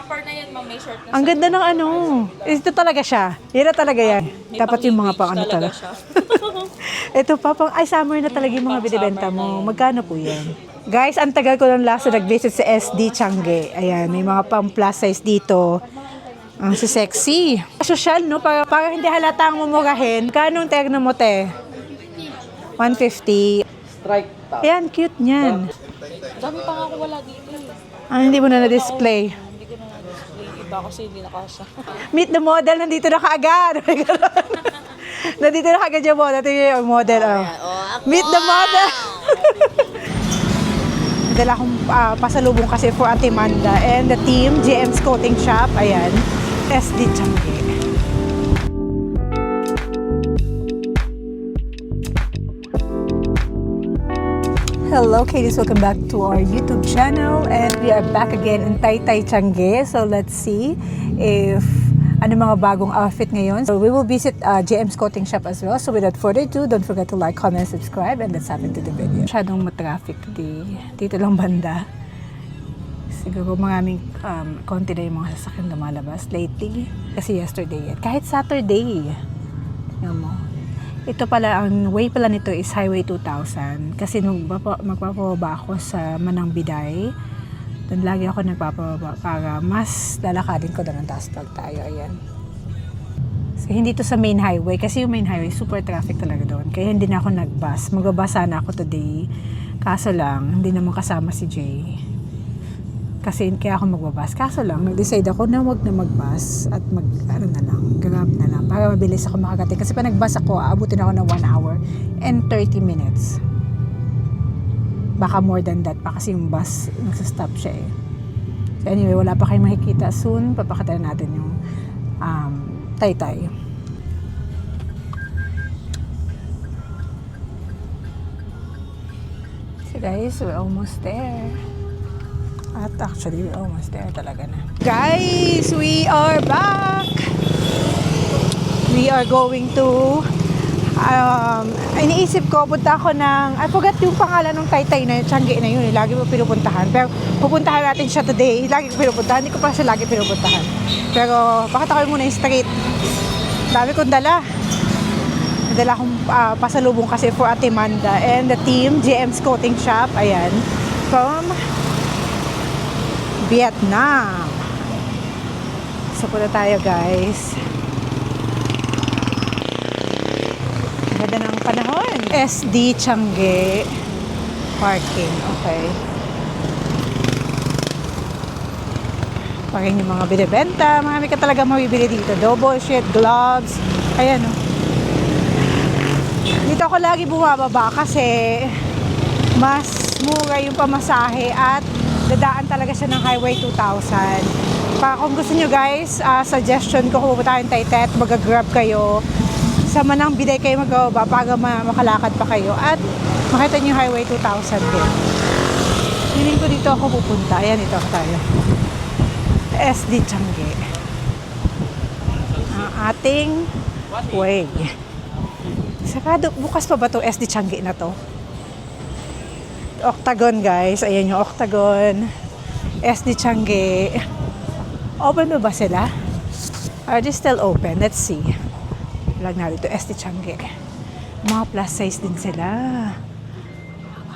jumper na yan, ma'am. May short na Ang ganda ng ano. Ito talaga siya. Yan na talaga yan. Dapat yung mga pang ano talaga. Ito pa, pang, ay summer na talaga yung mga binibenta mo. Magkano po yan? Guys, ang tagal ko lang last na nag-visit sa SD Changi. Ayan, may mga pang plus size dito. Ang sexy. Social, no? Para hindi halatang mumurahin. Kanong terno mo, te? 150. Strike top. Ayan, cute niyan. Dami pa nga ako wala dito eh. Ah, hindi mo na na-display. Hindi ko na na-display iba kasi hindi nakasya. Meet the model, nandito na kaagad. Nandito na kaagad yung model. Ito yung model. Oh. Meet the model. Dala akong pasalubong kasi for Ate Manda and the team, GM's Coating Shop. Ayan. SD Changi. Hello Katie's, welcome back to our YouTube channel and we are back again in Taytay Changi. So let's see if ano mga bagong outfit ngayon. So we will visit GM's Coating Shop as well. So without further ado, don't forget to like, comment, subscribe and let's hop into the video. Masyadong matraffic dito lang banda. Siguro maraming konti na yung mga sasakyan lumalabas lately. Kasi yesterday yan. Kahit Saturday. Tingnan mo. Ito pala, ang way pala nito is Highway 2000. Kasi nung magpapababa ako sa Manang Biday, doon lagi ako nagpapababa para mas lalakadin ko doon ang taas pag tayo. Ayan. So, hindi to sa main highway. Kasi yung main highway, super traffic talaga doon. Kaya hindi na ako nag-bus. Magbabasa na ako today. Kaso lang, hindi naman kasama si Jay. Kasi kaya ako magbabas. Kaso lang, nag-decide ako na wag na mag-bus at grab na lang. Para mabilis ako makagating. Kasi pa nag-bus ako, aabutin ako ng 1 hour and 30 minutes. Baka more than that pa kasi yung bus, nagsastop siya eh. So anyway, wala pa kayong makikita. Soon, papakita natin yung Taytay. So guys, we're almost there. At actually, we're almost there talaga na. Guys, we are back! We are going to... iniisip ko, punta ako ng... I forgot yung pangalan ng Taytay na Changi na yun. Lagi mo pinupuntahan. Pero pupuntahan natin siya today. Lagi ko pinupuntahan. Hindi ko pa siya lagi pinupuntahan. Pero pakita ko muna yung street. Dami kong dala. Dala akong pasalubong kasi for Ate Manda and the team, GM's Coating Shop. Ayan. From Vietnam. So, punta tayo guys. Ganda ng panahon. SD Changi Parking. Okay. Parang yung mga binibenta. Marami ka talaga mabibili dito. Double sheet, gloves. Ayan o. Dito ako lagi bumababa kasi mas mura yung pamasahe at dadaan talaga siya ng Highway 2000. Kung gusto nyo guys, suggestion ko kung pupunta kayong Taytay at mag-grab kayo. Sa Manang Biday kayo magbaba para makalakad pa kayo. At makita nyo yung Highway 2000 din. Feeling ko dito ako pupunta. Ayan, dito ako tayo. SD Changi. Ang ating way. Sarado, bukas pa ba to SD Changi na to? Octagon guys, ayan yung Octagon, SD Changi. Open ba sila? Are they still open? Let's see. Vlog na dito, SD Changi. Mga plus size din sila.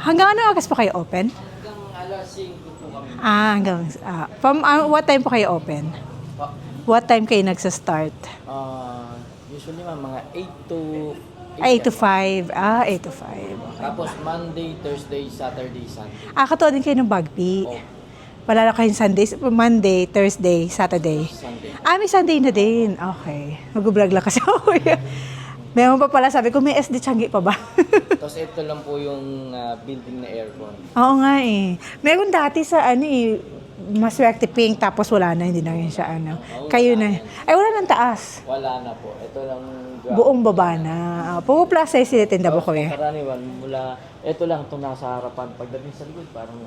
Hanggang ano oras pa kayo open? Hanggang alas 5 po kami. Hanggang, from what time po kayo open? What time kayo nagsa-start? Usually mga 8 to 8 to 5. 8 to 5. Okay. Tapos Monday, Thursday, Saturday, Sunday. Katuwa din kayo ng Bagpi. Wala na kayong Sundays. Monday, Thursday, Saturday. Sunday. May Sunday na din. Okay. Mag-vlog lang kasi ako. Meron pa pala, sabi ko, may SD Changi pa ba? Tapos ito lang po yung building na aircon. Oo nga eh. Meron dati sa Maswerte Pink, tapos wala na, hindi na rin siya Kayo na. Ay, wala ng taas. Wala na po. Ito lang ground. Buong baba na. Puro plus size sila tinda ko eh. Karaniwan, mula, ito lang itong nasa harapan. Pagdating sa likod, parang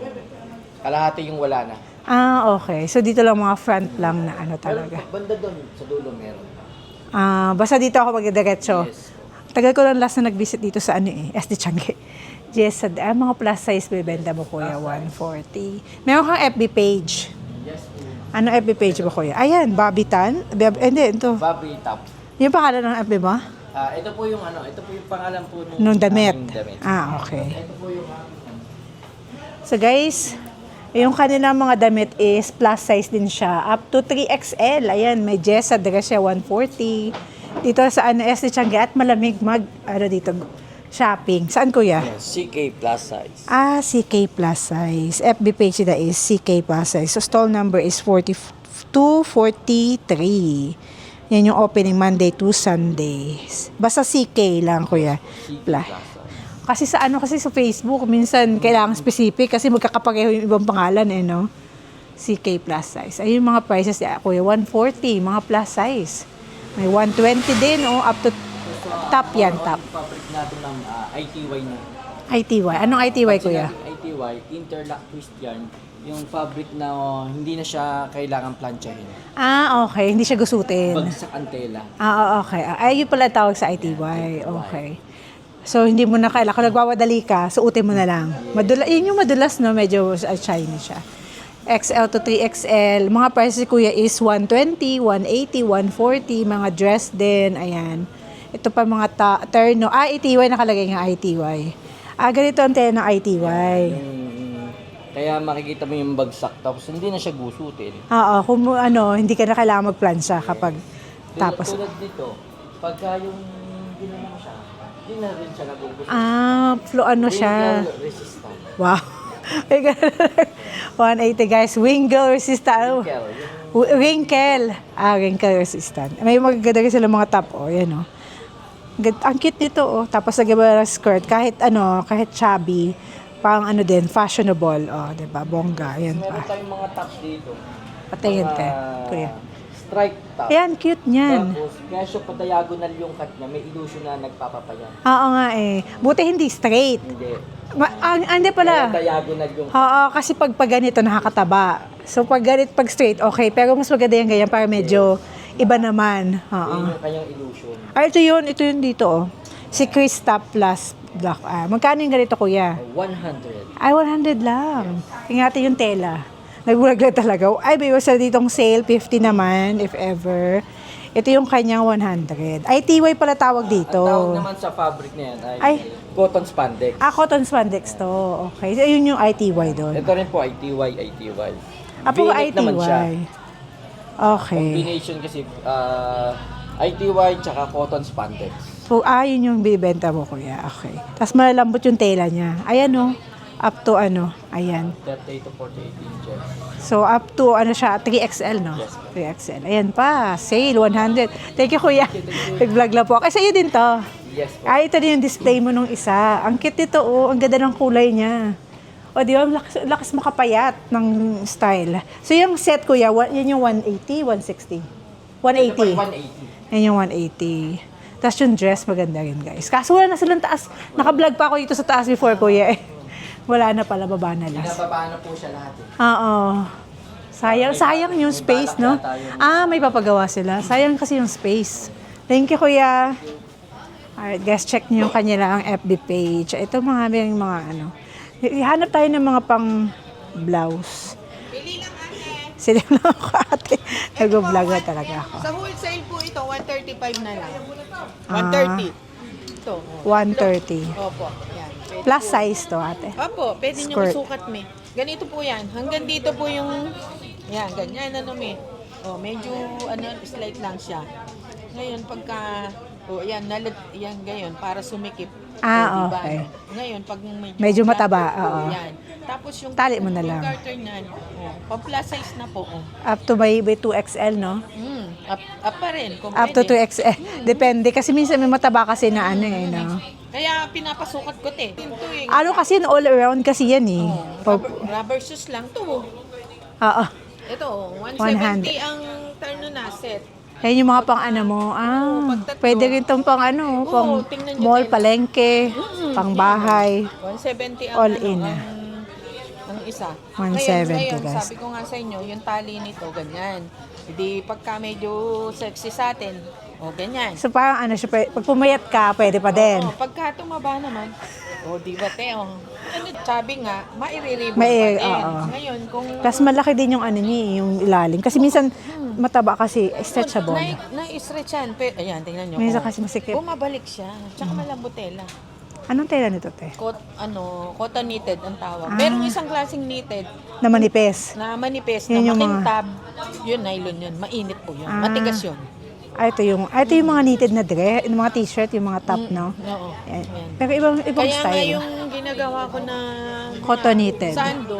kalahati yung wala na. Okay. So dito lang mga front lang na talaga. Pero banda doon, sa dulo meron. Basta dito ako magdiretso. Yes. Tagal ko lang last na nag-visit dito sa SD Changi. Yes, mga plus size bibenta mo kuya, 140. Meron kang FB page. Yes. Ano FB page mo, kuya? Ayan, Bobby Tan. Hindi, ito. Bobby Top. Yung pangalan ng FB mo? Ito po yung pangalan po Nung damit. aming damit. Okay. Ito po yung So guys, yung kanilang mga damit is plus size din siya. Up to 3XL. Ayan, may Jessa dress siya, 140. Dito sa S. Tiangge at malamig dito, shopping. Saan, kuya? CK plus size. CK plus size. FB page nila is CK plus size. So, stall number is 4243. Yan yung opening Monday to Sundays. Basta CK lang, kuya. CK Plus. plus size. Kasi sa Facebook, minsan kailangan specific kasi magkakapareho yung ibang pangalan no? CK plus size. Ayun yung mga prices niya, kuya. 140, mga plus size. May 120 din, up to top yan, top. Fabric natin ng ITY na. ITY. Anong ITY, kuya? ITY, interlock twist yarn. Yung fabric na hindi na siya kailangan planchahin. Okay. Hindi siya gusutin. Bagsak ang tela. Okay. Ayun pala tawag sa ITY. Okay. So, hindi mo na kailangan. Kung nagwawadali ka, suotin mo na lang. Yun yung madulas, no? Medyo shiny siya. XL to 3XL. Mga prices, kuya, is 120, 180, 140. Mga dress din. Ayan. Ito pa mga terno. ITY, nakalagay nga ITY. Ganito ang tela ng ITY. Kaya makikita mo yung bagsak tapos hindi na siya gusutin. Kung hindi ka na kailangan magplansya kapag tapos. Tulad dito, pagka yung ginanong siya, hindi na rin siya nagugustuhin. Siya. Wrinkle resistant. Wow. 180 guys. Wrinkle resistant. Wrinkle. Wrinkle resistant. May magaganda rin sila mga top. Yan ang cute nito. Tapos nagaba skirt. Kahit chubby. Pang din, fashionable. Diba? Bongga. Yan Meron pa. tayong mga tops dito. Patingin ka. Kuya. Stripe top. Ayan, cute niyan. Tapos, kaya siya pa diagonal yung cut niya, may illusion na nagpapapayan. Oo nga Buti hindi straight. Hindi. Hindi pala. Kaya diagonal yung Kasi pag ganito nakakataba. So pag straight, okay. Pero mas maganda yung ganyan para medyo iba naman. yun yung kanyang illusion. Ito yun dito. Si Krista plus black. Magkano yung ganito, kuya? 100. 100 lang. Ingatan yung tela. Nagbulag lang talaga. May isa ditong sale, 50 naman, if ever. Ito yung kanyang 100. ITY pala tawag dito. Ang tawag naman sa fabric na yan ay cotton spandex. Cotton spandex to. Okay. So, yun yung ITY doon. Ito rin po ITY. Po V-neck naman siya. Okay. Combination kasi ITY tsaka cotton spandex. Yun yung bibenta mo, kuya. Okay. Tapos malalambot yung tela niya. Ayan up to ayan. 30 to 48 inches. So, up to, siya, 3XL, no? Yes. 3XL. Ayan pa, sale, 100. Thank you, kuya. Nag-vlog lang po. Sa'yo din to. Yes po. Ito din yung display mo nung isa. Ang cute nito, Ang ganda ng kulay niya. Di ba? Lakas makapayat ng style. So, yung set, kuya, yan yung 180, 160? 180. 180. Yan yung 180. Tapos yung dress, maganda rin, guys. Kaso wala na silang taas. Naka-vlog pa ako dito sa taas before, kuya. Wala na pala, baba na lang. Binababa na po siya lahat. Sayang yung space, no? May papagawa sila. Sayang kasi yung space. Thank you, kuya. Alright, guys, check niyo yung kanilang FB page. Ito mga Hanap tayo ng mga pang blouse. Pili lang ate. Sila lang ako, ate. Nag-vlog na talaga ako. Sa wholesale po ito, 135 na lang. 130. Ito. 130. Opo, yan. Pwede Plus po. size to, ate. Opo, pwede nyo Skirt. isukat me. Ganito po yan. Hanggang dito po yung, yan, ganyan me. Medyo, slight lang siya. Ngayon, pagka, yan, gayon, para sumikip. Diba? Okay. Ngayon, pag Medyo mataba, garter, oo. Yan. Tapos yung, Tali mo na lang. Yung garter niyan, pa-plus size na po. Up to may 2XL, no? Up pa rin. Kung Up to pwede. 2XL. Depende. Kasi minsan may mataba kasi na no? Kaya pinapasukat ko Ito Kasi all around kasi yan eh. rubber shoes lang to. Oo. Ito, 170 100. ang turno na set. Yan yung mga pang mo. pagtatlo. Pwede rin itong pang pang tingnan nyo mall, din. palengke, pang bahay. 170 ang All in. ang isa. 170, ngayon, guys. sabi ko nga sa inyo, yung tali nito, ganyan. Hindi pagka medyo sexy sa atin, ganyan. So parang siya, pag pumayat ka, pwede pa din. Pagka tumaba naman, O, di ba, te? Oh. Ano, sabi nga, maire-ribbon Mai- pa din. oo. Ngayon, kung Plus malaki din yung ano niya, eh, yung ilalim. Kasi minsan mataba kasi, stretchable. na-stretch yan. Ayan, tingnan nyo. Minsan oh. kasi masikip. Bumabalik siya. Tsaka malambotela. Anong tela nito, te? Cotton knitted ang tawag. Merong isang klaseng knitted Na manipes. na manipes, Yun na yung mga- makintab. Yun, nylon yun. Mainit po yun. Ah. Matigas yun. Ito yung mga knitted na dress, yung mga t-shirt, yung mga top, no? Oo. Yan. Ayan. Pero ibang Kaya nga style. yung ginagawa ko na Cotton knitted. sando,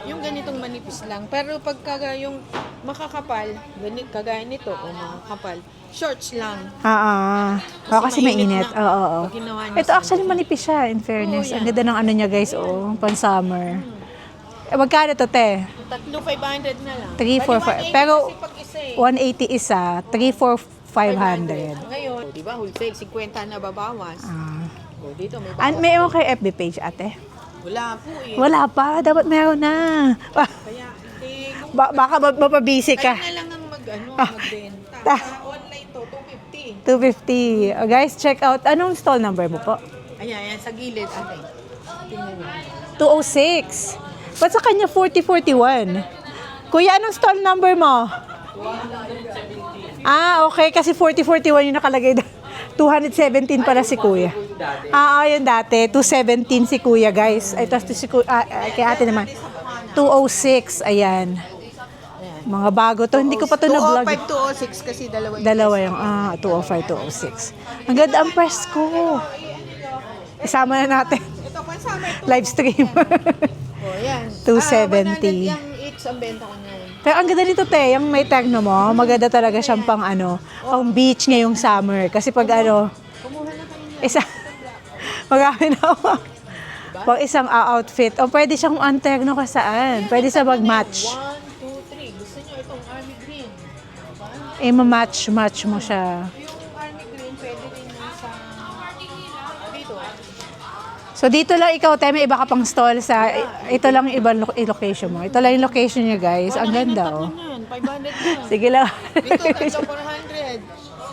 yung ganitong manipis lang. Pero pagka yung makakapal, kagaya nito o makakapal, shorts lang. Kasi mainit. na. Oo. Pag ginawa niya Ito sando. actually manipis siya, in fairness. Oo, Ang yan. ganda ng ano niya, guys, oh, pan summer. Magkano to, te? 3,500 na lang. 3,400. 180 Pero kasi pag isa 180 isa, 3,400. Ngayon, di ba, wholesale, 50 na babawas. O, dito may bawas. May ewan kayo FB page, ate? Wala po eh. Wala pa. Dapat meron na. Kaya, hindi, Baka mapabisi kayo ka. na lang ang magbenta. Sa online to, 250. 250. Oh, guys, check out. Anong stall number mo po? Ayan, sa gilid. Okay. Tingnan mo. 206. Ba't sa kanya 4041? Kuya, anong stall number mo? Okay. Kasi 4041 yung nakalagay. 217 para si kuya. Yun dati. 217 si kuya, guys. Ay, tapos si kuya, kay ate naman. 206. Ayan. Mga bago to. Hindi ko pa to na-vlog. 205, 206 kasi Dalawa yung, 205, 206. Ang ganda ang press ko. Isama na natin. Ito, pansama ito. Live stream. Oh, yan. 270. 100 yung each ang benta ko ngayon. Pero ang ganda nito, te, yung may tegno mo, maganda talaga siyang pang pang beach ngayong summer. Kasi pag Kumuha na kayo isa, marami na ako. Pag isang outfit, o pwede siyang ang tegno ka saan. Pwede sa mag-match. 1, 2, 3. Gusto nyo itong army green. Diba? Ma-match mo siya. Yung army green, pwede rin yung sa dito. So dito lang ikaw, te, may iba ka pang stall sa, ito lang yung ibang location mo. Ito lang yung location niya, guys. Ang ganda, oh. Yan, 500 lang. Sige lang. Dito, tatlo 400.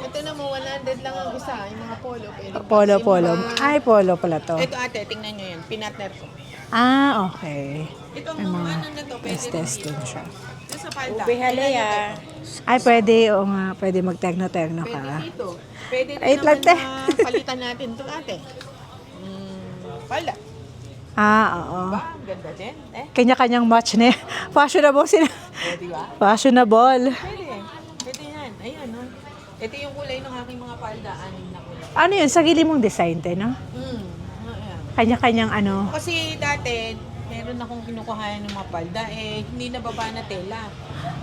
Ito na mo, 100 lang ang isa. Yung mga polo. Pwede. Polo. Yung mga- Ay, polo pala to. Ito ate, tingnan nyo yan. Pinatner ko. Okay. Ito mga ano na to, pwede rin Testing siya. Ito sa palda. Ay, pwede, o nga, pwede mag-tegno-tegno Pwede ka. dito. Pwede rin Wait lang, naman te. na palitan natin ito ate. Palda. Oo. Ba? Ang ganda din. Kanya-kanyang match na yan. Fashionable sila. Di ba? Fashionable. Pwede. Pwede yan. Ayan, no? Ito yung kulay ng aking mga palda. Anim na kulay. Ano yun? Sarili mong design, te, no? Ayan. Kanya-kanyang ano. Kasi dati, meron akong kinukuhayan ng mga palda, hindi nababa na tela.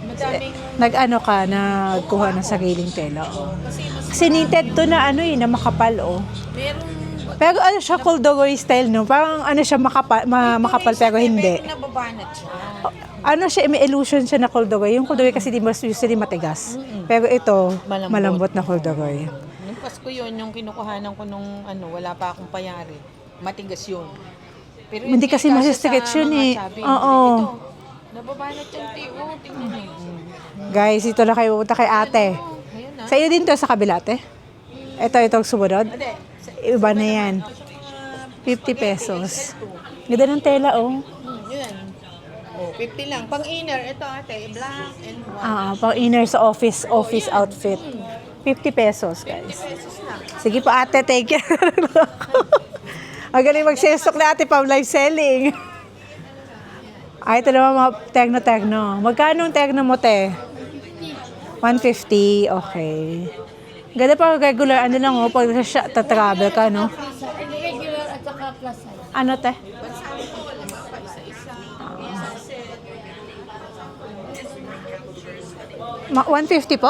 Madaming, Nag-ano ka, nagkuha ng sariling tela. Oh. kasi mas Kasi knitted to na ano na makapal, oh. merong, Pero ano siya, Koldogoy style, no? Parang ano siya, makapal pero hindi. Pero nababanat siya. Ano siya, may illusion siya na Koldogoy. Yung Koldogoy kasi di mas usually matigas. Pero ito, Malambot. malambot na Koldogoy. Nung Pasko yun, yung kinukuhanan ko nung wala pa akong payari. Matigas yun. Pero Hindi kasi kasya masistretch sa yun mga eh. sabi. Oo. Ito, nababanat yung tiyo. Tingnan niyo. Guys, ito na kayo pupunta kay ate. Ayun na. Sa iyo din to sa kabila, ate? Itong sumunod? Ade, Iba na yan. 50 pesos. Ganda ng tela, oh. Yun. Oh, 50 lang. Pang inner, ito ate, black and white. Pang inner sa office outfit. 50 pesos, guys. Pesos na. Sige po, ate, take care. Ang galing mag-sales na ate, pang live selling. Ito naman mga tegno-tegno. Magkano ang tegno mo, te? 150, okay. Ganda pa regular, ano lang, pag travel ka, no? Regular at saka plus size. Ano, te? Ma 150 po?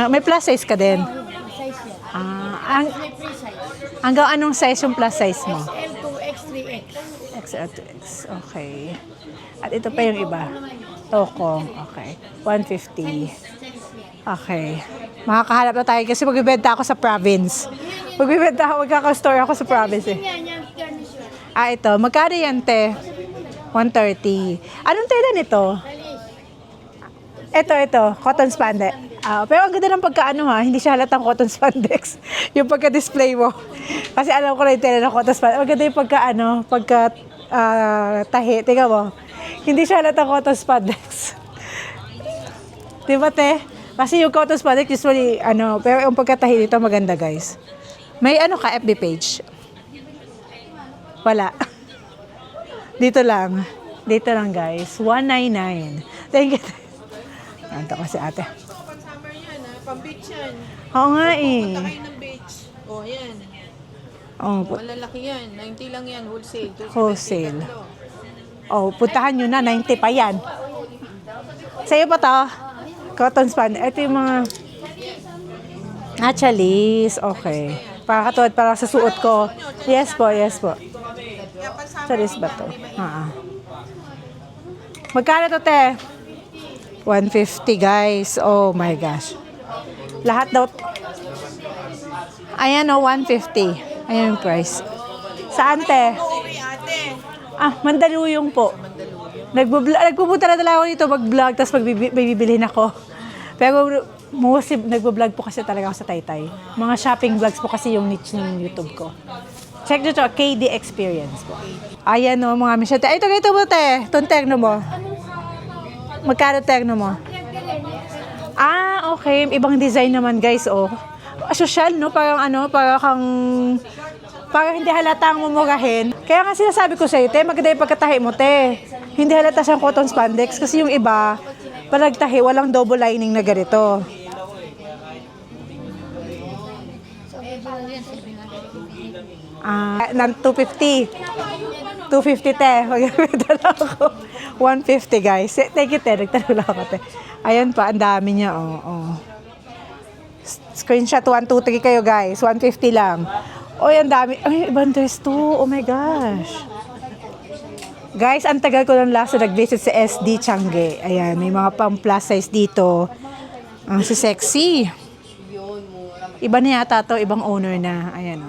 May plus size ka din. Size yan. May free size. Hanggang anong size yung plus size mo? L to X3X. XL to X. Okay. At ito pa yung iba. Tokong. Okay. 150. Okay. Makakahanap na tayo kasi magbibenta ako sa province. Magkaka-store ako sa province eh. Yan, yan, garniture. Ito. Magkano yan, te? 130. Anong tela nito? Ito. Cotton spandex. Pero ang ganda ng pagkaano ha, hindi siya halatang cotton spandex. Yung pagka-display mo. Kasi alam ko na yung tela ng cotton spandex. Ang ganda yung tahi. Tingnan mo. Hindi siya halatang cotton spandex. Diba, te? Kasi yung cotton spandex usually, pero yung pagkatahi dito maganda, guys. May ka, FB page? Wala. Dito lang. Dito lang, guys. 199. Thank you. Ito kasi ate. Pang-summer yan, ha? Pang-beach yan. Oo nga eh. Punta kayo ng beach. Oh, yan. Oh, Malalaki yan. 90 lang yan, wholesale. 270 wholesale. tatlo. Puntahan nyo na. 90 pa yan. Sa'yo pa to? Cotton span. Ito yung mga... Chalis. Okay. Para sa suot ko. Yes po, yes po. Kaya pang-summer Chalis ba to? Magkano to, te? 150, guys. Oh my gosh. Lahat daw. Ayan, 150. Ayan yung price. Saan, te? Uwi, ate. Mandaluyong po. Nagpupunta na talaga ako dito mag-vlog, tapos magbibilhin ako. Pero mostly nagbo-vlog po kasi talaga ako sa Taytay. Mga shopping vlogs po kasi yung niche ng YouTube ko. Check nyo to, KD Experience po. Ayan mga misyate. Ay, ito mo, te. Itong terno mo. Magkano terno mo? Okay. Ibang design naman, guys, oh. Social, no? Parang hindi halatang mumurahin. Kaya nga sinasabi ko sa'yo, te, maganda yung pagkatahi mo, te. Hindi halata siyang cotton spandex kasi yung iba, palagtahi, walang double lining na ganito. Ng 250. 250, te. Magkakita na ako. 150, guys. Thank you, te. Nagtanong lang ako, te. Ayan pa, ang dami niya, Screenshot 1, 2, 3 kayo, guys. 150 lang. Oy, ang dami. Ay, ibang dress to. Oh my gosh. Guys, ang tagal ko lang last na nag-visit sa SD Tiangge. Ayan, may mga pang plus size dito. Ang sexy. Iba na yata to, ibang owner na. Ayan,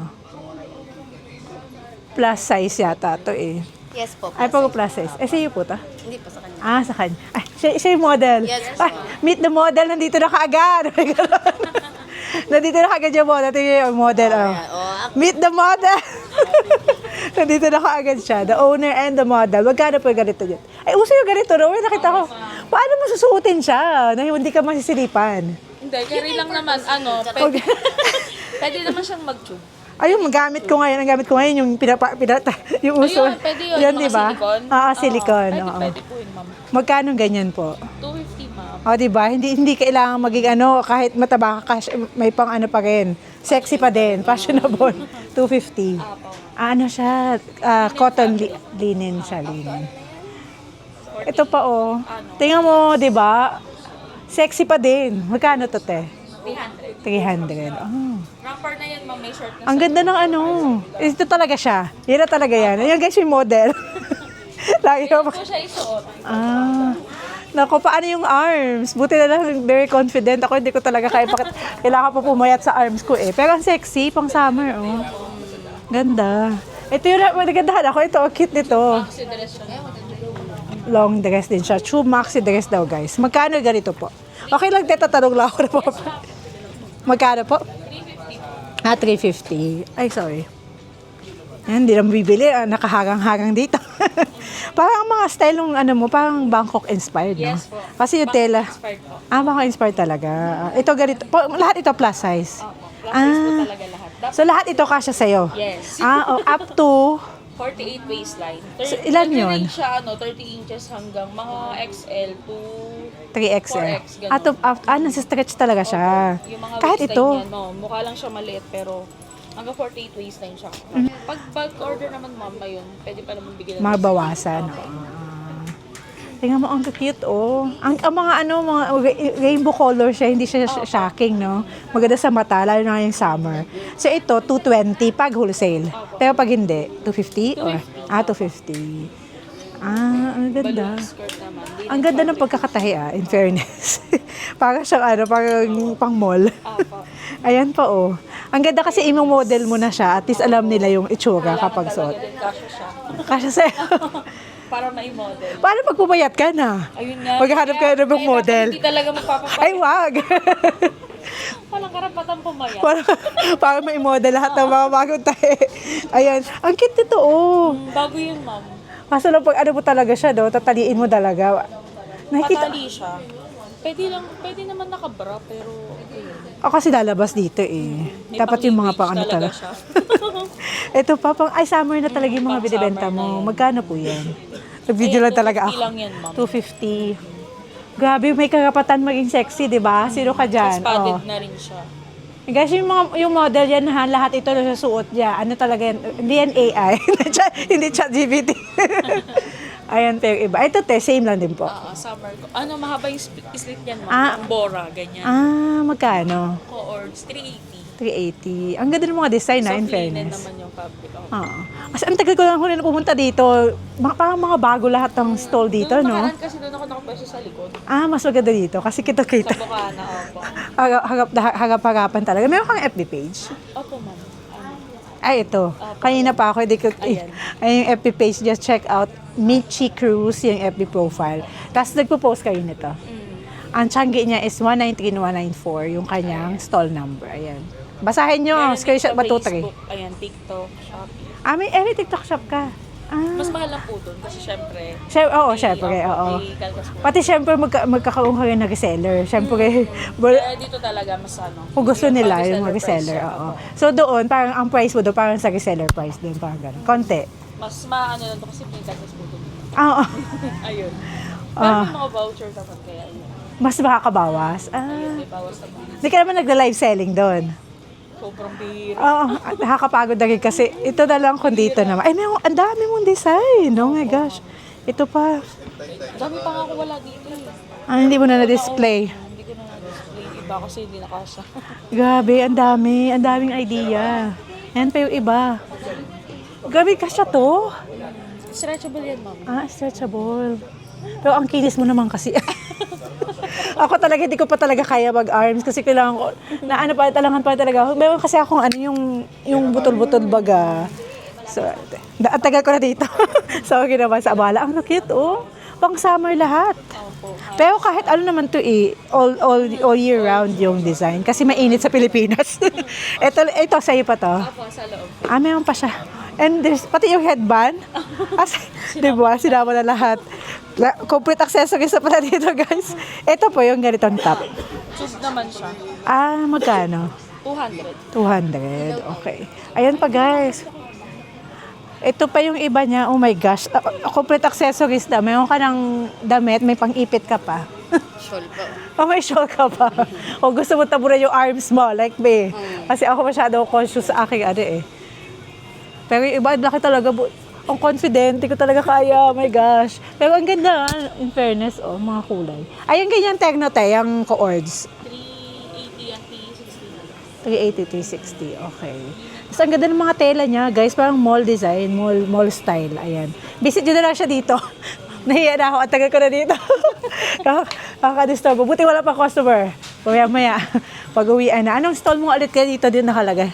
Plus size yata to eh. Yes po. Ay, pag plus size. Sa'yo po to? Hindi po sa kanya. Sa kanya. Ay, siya yung model. Yes, Meet the model, nandito na kaagad. Nandito na kaagad yung model. Ito yung model. Meet the model. Nandito na kaagad siya. The owner and the model. Magkano po yung ganito dyan? Ay, uso yung ganito. No? Nakita ko. Paano mo susuotin siya? Na hindi ka masisilipan. Hindi, carry lang naman, pwede naman siyang mag-tube. Ayun, ang gamit ko ngayon yung yung uso. Ayun, pwede yun. Yan, Mga di ba? silicone. Silicone. Pwede po yun, ma'am. Magkano ganyan po? 250, ma'am. Di ba? Hindi kailangan maging kahit mataba ka, may pang pa rin. Sexy pa din, fashionable. 250. Siya, cotton linen siya, linen. Ito pa Tingnan mo, di ba? Sexy pa din. Magkano to, te? 300. Rapper na yan, ma'am. May short na. Ang ganda ng Ito talaga siya. Yan na talaga yan. Ayan guys, yung model. Lagi Pwede po siya isuot. Naku, paano yung arms? Buti na lang, very confident ako. Hindi ko talaga kailangan pa pumayat sa arms ko eh. Pero ang sexy, pang summer, Ganda. Ito yung nagandahan ako. Ito, cute nito. Maxi dress siya. Long dress din siya. True maxi dress daw, guys. Magkano ganito po? Okay lang, tatanong lang ako na po. Magkano po? 350. Ay, sorry. Hindi naman bibili. Nakahagang-hagang dito. Parang mga style ng parang Bangkok inspired, no? Yes po. Kasi yung tela. Expired po. Bangkok inspired talaga. Ito ganito. Lahat ito plus size. Plus size po talaga lahat. So lahat ito kasya sa'yo? Yes. Up to 48 waistline. So, ilan yun? Nag-range siya, 30 inches hanggang mga XL to 3XL. 4X, ganun. Nasa-stretch talaga siya. Yung mga Kahit waistline ito. niya, mukha lang siya maliit, pero hanggang 48 waistline siya. Pag bulk order naman, ma'am, ayun, pwede pa naman bigyan ng Mabawasan. Tingnan mo, ang cute, Ang mga mga rainbow color siya, hindi siya shocking, no? Maganda sa mata, lalo na yung summer. So ito, 220 pag wholesale. Pero pag hindi, 250? 250. Ang ganda. balloon skirt naman. Di Ang ganda ng pagkakatahi, in fairness. Parang siyang parang pang mall. Apo. Ayan pa, Ang ganda kasi imo-model mo na siya, at least alam nila yung itsura kapag suot. Talaga din kasya siya. Kasya sa'yo. Para ma-model. Paano pag pumayat ka na? Ayun nga. Maghanap ka na ng model. Hindi talaga magpapapayat. Ay, wag! Walang karapatan pumayat. para may model lahat ng mga bagong tayo. Ayan. Ang cute nito, oh. Bago yun, ma'am. Kaso lang pag ano mo talaga siya, do, tataliin mo talaga. Nakikita. Matali siya. Pwede naman nakabra, pero ayun. Ako kasi lalabas dito eh. May Dapat yung mga pang ano pang-image talaga. siya. Ito pa, summer na talaga yung mga Pang binibenta summer na mo. yan. Magkano po yan? Nag-video lang talaga 250 ako. lang yan, ma'am. 250. Grabe, may karapatan maging sexy, di ba? Sino ka dyan? Padded Oh. na rin siya. Guys, yung model yan, lahat ito na susuot niya. Ano talaga yan? Hindi yan AI. Hindi chat GPT. Ayan, pero iba. Ito, same lang din po. Summer ko. Ano, mahaba yung slit yan, ma'am. Ah. Ang Bora, ganyan. Magkano? Coords, 380. 380. Ang ganda ng mga design na, in Soft linen fairness. naman yung fabric. Kasi ang tagal ko lang huli na pumunta dito. Parang mga bago lahat ng stall dito, Doon no? nakaraan kasi doon ako nakapwesto sa likod. Mas maganda dito kasi kita-kita. Sa Bukana, opo. Harap-harapan talaga. Meron kang FB page? Opo, ma'am. Ay, ito. Kanina pa ako, Ayan. ay yung FB page, just check out Michi Cruz, yung FB profile. Tapos nagpo-post kayo nito. Ang tiyanggi niya is 193-194, yung kanyang stall number. Ayan. Basahin nyo, Meron din screenshot sa matutri. Facebook, ayan, TikTok, Shopee. May TikTok shop ka. Mas mahal lang po doon kasi syempre. Syempre, oo. May kalkas po. Pati syempre magkakaroon ka rin ng reseller. Syempre, Kaya dito talaga mas ano. kung gusto nila yung mga reseller reseller, price, oo. So doon, parang ang price mo doon, parang sa reseller price din, parang gano'n. Konti. Mas maano lang doon kasi may kalkas po doon. Oo. Ayun. Pero may mga voucher naman kaya yun. Mas makakabawas. Ayun, may bawas naman. Hindi ka naman nagla-live selling doon. Sobrang bihira. Oo, nakakapagod na rin kasi ito na lang kung dito naman. Ay, ang dami mong design. Oh my gosh. Ito pa. Dami pa nga ako wala dito eh. Hindi mo na na-display. Hindi ko na na-display. Iba kasi hindi nakasya. Grabe, ang dami. Ang daming idea. Yan pa yung iba. Grabe, kasya to. Stretchable yan, ma'am. Stretchable. Pero ang kinis mo naman kasi. Ako talaga, hindi ko pa talaga kaya mag-arms kasi kailangan ko, talangan pa talaga. Meron kasi akong yung butol-butol baga. So, ang tagal ko na dito. So, ginawa sa abala. Ang cute, oh. Pang summer lahat. Pero kahit ano naman to all year round yung design. Kasi mainit sa Pilipinas. ito sa'yo pa to. Opo, sa loob. Meron pa siya. And there's, pati yung headband. Diba? Sinama na lahat. Complete accessories na pala dito, guys. Ito po yung ganitong top. Choose naman siya. Magkano? 200. 200. Okay. Ayan pa, guys. Ito pa yung iba niya. Oh my gosh. Complete accessories na. Mayroon ka ng damit, may pang-ipit ka pa. Shawl pa. May shawl ka pa. O gusto mo tabunan yung arms mo, like me. Kasi ako masyado conscious sa aking Pero yung iba, laki talaga. Ang confident, hindi ko talaga kaya. Oh my gosh. Pero ang ganda, in fairness, mga kulay. Ayun, ganyan techno yung coords. 380 and 380, 360. 360. Okay. Tapos ang ganda ng mga tela niya, guys. Parang mall design, mall style. Ayan. Visit nyo na lang siya dito. Nahiya na ako. Ang tagal ko na dito. Nakaka-disturb. Buti wala pa customer. Maya-maya. Pag-uwian na. Anong stall mo ulit kaya dito din nakalagay?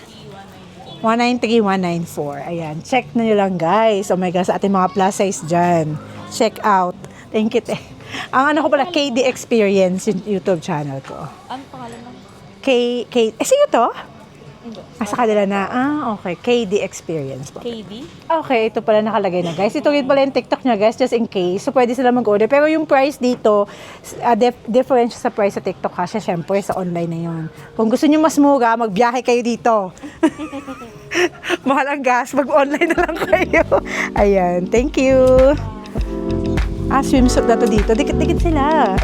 193, 194. Ayan. Check na nyo lang, guys. Oh my God, sa ating mga plus size dyan. Check out. Thank you, Ang ko pala, KD Experience, yung YouTube channel ko. Ano pangalan mo? Sino to? Hindi. Sa kanila na. Okay. KD Experience po. KD? Okay, ito pala nakalagay na, guys. Ito rin pala yung TikTok niya, guys, just in case. So, pwede sila mag-order. Pero yung price dito, different sa price sa TikTok kasi syempre sa online na yun. Kung gusto niyo mas mura, magbiyahe kayo dito. Mahal ang gas, mag-online na lang kayo. Ayan, thank you. Swimsuit na to dito. Dikit-dikit sila.